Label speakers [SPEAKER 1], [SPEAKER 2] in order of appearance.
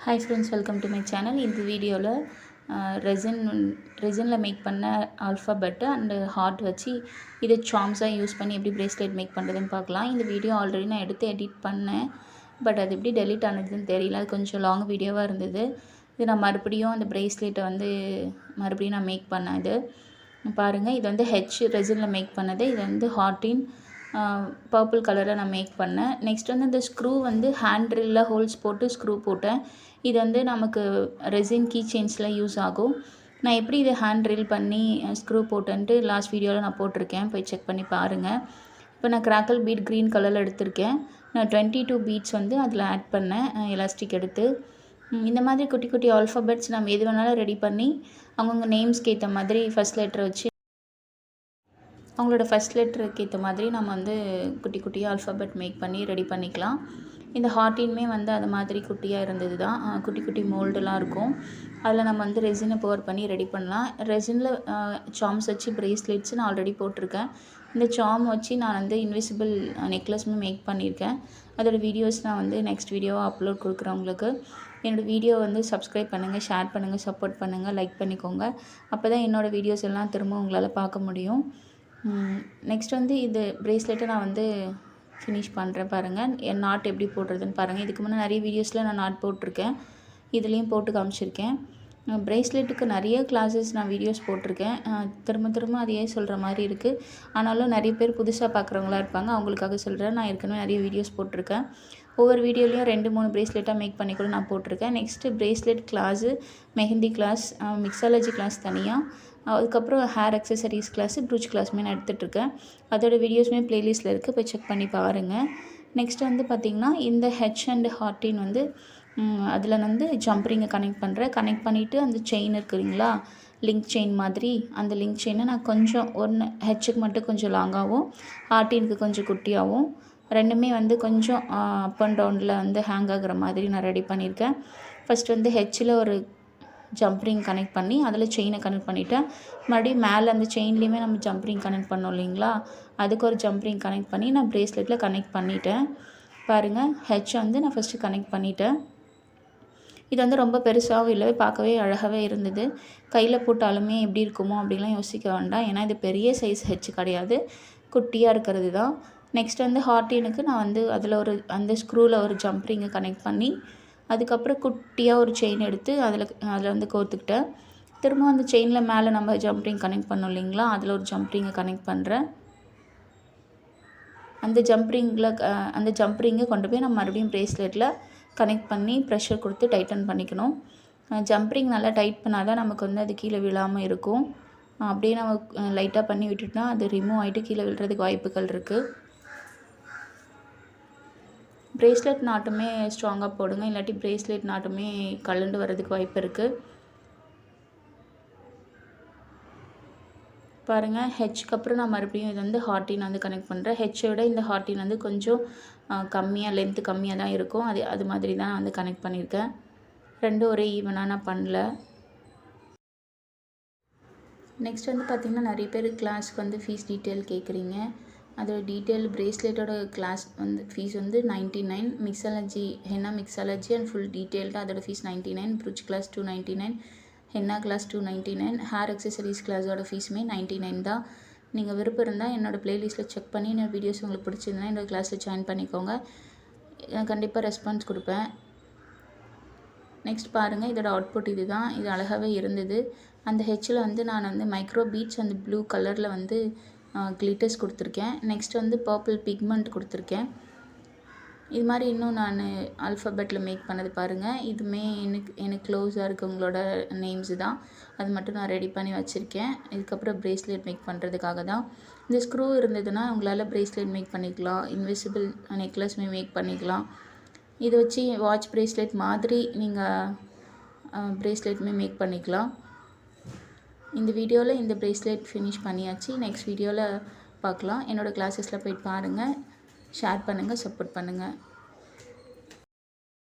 [SPEAKER 1] Hi friends, welcome to my channel. இந்த வீடியோவில் ரெசினில் make பண்ண ஆல்ஃபாபெட்டு அண்டு ஹார்ட் வச்சு இதை சார்ம்ஸாக யூஸ் பண்ணி எப்படி பிரேஸ்லெட் மேக் பண்ணுறதுன்னு பார்க்கலாம். இந்த வீடியோ ஆல்ரெடி நான் எடுத்து எடிட் பண்ணேன், பட் அது எப்படி டெலிட் ஆனதுன்னு தெரியல. அது கொஞ்சம் லாங் வீடியோவாக இருந்தது. இது நான் மறுபடியும் அந்த பிரேஸ்லெட்டை மறுபடியும் நான் மேக் பண்ணேன். இது பாருங்கள், இது ரெசினில் மேக் பண்ணது. இது ஹார்ட்டின் பர்பிள் கலரை நான் மேக் பண்ணேன். நெக்ஸ்ட் இந்த ஸ்க்ரூ ஹேண்ட்ரில்ல ஹோல்ஸ் போட்டு ஸ்க்ரூ போட்டேன். இது நமக்கு ரெசின் கீ செயின்ஸில் யூஸ் ஆகும். நான் எப்படி இதை ஹேண்ட் ட்ரில் பண்ணி ஸ்க்ரூ போட்டேன்ட்டு லாஸ்ட் வீடியோவில் நான் போட்டிருக்கேன், போய் செக் பண்ணி பாருங்கள். இப்போ நான் கிராக்கல் பீட் க்ரீன் கலரில் எடுத்திருக்கேன். நான் 22 பீட்ஸ் அதில் ஆட் பண்ணேன் எலாஸ்டிக் எடுத்து. இந்த மாதிரி குட்டி குட்டி ஆல்ஃபாபெட்ஸ் நம்ம எது வேணாலும் ரெடி பண்ணி அவங்கவுங்க நேம்ஸ்க்கு ஏற்ற மாதிரி ஃபஸ்ட் லெட்டரை வச்சு அவங்களோட ஃபஸ்ட் லெட்டருக்கு ஏற்ற மாதிரி நம்ம குட்டி குட்டியாக ஆல்ஃபாபெட் மேக் பண்ணி ரெடி பண்ணிக்கலாம். இந்த ஹார்ட்டின்மே அது மாதிரி குட்டியாக இருந்தது தான். குட்டி குட்டி மோல்டெலாம் இருக்கும். அதில் நம்ம ரெசினை பவர் பண்ணி ரெடி பண்ணலாம். ரெசினில் சார்ம்ஸ் வச்சு பிரேஸ்லெட்ஸ் நான் ஆல்ரெடி போட்டிருக்கேன். இந்த சார்ம் வச்சு நான் இன்விசிபிள் நெக்லஸுமே மேக் பண்ணியிருக்கேன். அதோடய வீடியோஸ் நான் நெக்ஸ்ட் வீடியோவாக அப்லோட் கொடுக்குறேன் உங்களுக்கு. என்னோடய வீடியோ சப்ஸ்கிரைப் பண்ணுங்கள், ஷேர் பண்ணுங்கள், சப்போர்ட் பண்ணுங்கள், லைக் பண்ணிக்கோங்க. அப்போ தான் என்னோடய வீடியோஸ் எல்லாம் திரும்ப உங்களால் பார்க்க முடியும். நெக்ஸ்ட் இது பிரேஸ்லெட்டை நான் ஃபினிஷ் பண்ணுறேன். பாருங்கள் என் நாட் எப்படி போடுறதுன்னு பாருங்கள். இதுக்கு முன்னே நிறைய வீடியோஸில் நான் நாட் போட்டிருக்கேன், இதுலேயும் போட்டு காமிச்சிருக்கேன். பிரேஸ்லெட்டுக்கு நிறைய கிளாஸஸ் நான் வீடியோஸ் போட்டிருக்கேன். திரும்ப திரும்ப அதையே சொல்கிற மாதிரி இருக்குது. ஆனாலும் நிறைய பேர் புதுசாக பார்க்குறவங்களா இருப்பாங்க, அவங்களுக்காக சொல்கிறேன். நான் ஏற்கனவே நிறைய வீடியோஸ் போட்டிருக்கேன். ஒவ்வொரு வீடியோலையும் 2-3 பிரேஸ்லெட்டாக மேக் பண்ணி கூட நான் போட்டிருக்கேன். Next bracelet class, mehndi class, mixology class தனியாக, அதுக்கப்புறம் ஹேர் அக்சசரிஸ் கிளாஸு, ப்ரூச் கிளாஸுமே நான் எடுத்துகிட்ருக்கேன். அதோடய வீடியோஸுமே ப்ளேலிஸ்ட்டில் இருக்குது, போய் செக் பண்ணி பாருங்கள். நெக்ஸ்ட் பார்த்திங்கன்னா இந்த ஹெச் அண்ட் ஹார்ட்டின் அதில் ஜம்ப் ரிங்கை கனெக்ட் பண்ணிவிட்டு அந்த செயின் இருக்குதுங்களா, லிங்க் செயின் மாதிரி, அந்த லிங்க் செயினை நான் கொஞ்சம் ஹெச்சுக்கு மட்டும் கொஞ்சம் லாங்காகவும் ஹார்ட்டினுக்கு கொஞ்சம் குட்டியாகவும் ரெண்டுமே கொஞ்சம் அப் அண்ட் டவுனில் ஹேங் ஆகிற மாதிரி நான் ரெடி பண்ணியிருக்கேன். ஃபஸ்ட்டு ஹெச்சில் ஒரு ஜம்ப் ரிங் கனெக்ட் பண்ணி அதில் செயினை கனெக்ட் பண்ணிவிட்டேன். மறுபடியும் மேலே அந்த செயின்லேயுமே நம்ம ஜம்ப் ரிங் கனெக்ட் பண்ணோம் இல்லைங்களா, அதுக்கு ஒரு ஜம்ப் ரிங் கனெக்ட் பண்ணி நான் பிரேஸ்லெட்டில் கனெக்ட் பண்ணிட்டேன். பாருங்கள், ஹெச் நான் ஃபஸ்ட்டு கனெக்ட் பண்ணிட்டேன். இது ரொம்ப பெருசாகவும் இல்லை, பார்க்கவே அழகாகவே இருந்தது. கையில் போட்டாலுமே எப்படி இருக்குமோ அப்படிலாம் யோசிக்க வேண்டாம், ஏன்னா இது பெரிய சைஸ் ஹெச் கிடையாது, குட்டியாக இருக்கிறது தான். நெக்ஸ்ட் ஹார்ட்டினுக்கு நான் அதில் அந்த ஸ்க்ரூவில் ஒரு ஜம்ப் ரிங்கை கனெக்ட் பண்ணி அதுக்கப்புறம் குட்டியாக ஒரு செயின் எடுத்து அதில் கோர்த்துக்கிட்டேன். திரும்ப அந்த செயினில் மேலே நம்ம ஜம்ப் ரிங் கனெக்ட் பண்ணோம் இல்லைங்களா, அதில் ஒரு ஜம்ப் ரிங்கை கனெக்ட் பண்ணுறேன். அந்த ஜம்ப் ரிங்கை கொண்டு போய் நம்ம மறுபடியும் பிரேஸ்லெட்டில் கனெக்ட் பண்ணி ப்ரெஷர் கொடுத்து டைட்டன் பண்ணிக்கணும். ஜம்ப் ரிங் நல்லா டைட் பண்ணால் தான் நமக்கு அது கீழே விழாமல் இருக்கும். அப்படியே நம்ம லைட்டாக பண்ணி விட்டுட்டோம்னா அது ரிமூவ் ஆகிட்டு கீழே விழுறதுக்கு வாய்ப்புகள் இருக்குது. பிரேஸ்லெட் நாட்டுமே ஸ்ட்ராங்காக போடுங்க, இல்லாட்டி பிரேஸ்லெட் நாட்டுமே கலண்டு வர்றதுக்கு வாய்ப்பு இருக்குது. பாருங்கள், ஹெச்சுக்கு அப்புறம் நான் மறுபடியும் இது ஹார்ட்டின் கனெக்ட் பண்ணுறேன். ஹெச்சை விட இந்த ஹார்ட்டின் கொஞ்சம் கம்மியாக, லென்த்து கம்மியாக தான் இருக்கும். அது மாதிரி தான் நான் கனெக்ட் பண்ணியிருக்கேன். ரெண்டும் ஒரே ஈவனாக நான் பண்ணல. நெக்ஸ்ட் பார்த்திங்கன்னா நிறைய பேர் கிளாஸ்க்கு ஃபீஸ் டீட்டெயில் கேட்குறீங்க. அதோட டீட்டெயில் பிரேஸ்லெட்டோட class fees 99, mixology henna mixology and full டீட்டெயில்டாக அதோட fees 99, brooch class 299, henna class 299, hair accessories கிளாஸோட ஃபீஸுமே 99 தான். நீங்கள் விருப்பம் இருந்தால் என்னோடய ப்ளேலிஸ்ட்டில் செக் பண்ணி என்னோடய வீடியோஸ் உங்களுக்கு பிடிச்சிருந்தா என்னோடய கிளாஸில் ஜாயின் பண்ணிக்கோங்க, நான் கண்டிப்பாக ரெஸ்பான்ஸ் கொடுப்பேன். நெக்ஸ்ட் பாருங்கள், இதோட அவுட்புட் இது தான். இது அழகாகவே இருந்தது. அந்த ஹெச்சில் நான் மைக்ரோ பீட்ஸ் அந்த ப்ளூ கலரில் கிளிட்டர்ஸ் கொடுத்துருக்கேன். நெக்ஸ்ட் பர்பிள் பிக்மெண்ட் கொடுத்துருக்கேன். இது மாதிரி இன்னும் நான் ஆல்ஃபாபெட்டில் மேக் பண்ணது பாருங்கள். இதுவுமே எனக்கு க்ளோஸாக இருக்கவங்களோட நேம்ஸு தான். அது மட்டும் நான் ரெடி பண்ணி வச்சுருக்கேன். இதுக்கப்புறம் பிரேஸ்லெட் மேக் பண்ணுறதுக்காக தான். இந்த ஸ்க்ரூ இருந்ததுன்னா உங்களால் பிரேஸ்லெட் மேக் பண்ணிக்கலாம், இன்விசிபிள் நெக்லஸ்மே மேக் பண்ணிக்கலாம். இதை வச்சு வாட்ச் பிரேஸ்லெட் மாதிரி நீங்கள் பிரேஸ்லெட்டுமே மேக் பண்ணிக்கலாம். இந்த வீடியோவில் இந்த பிரேஸ்லெட் ஃபினிஷ் பண்ணியாச்சு. நெக்ஸ்ட் வீடியோவில் பார்க்கலாம். என்னோடய கிளாஸஸில் போய்ட்டு பாருங்கள், ஷேர் பண்ணுங்கள், சப்போர்ட் பண்ணுங்கள்.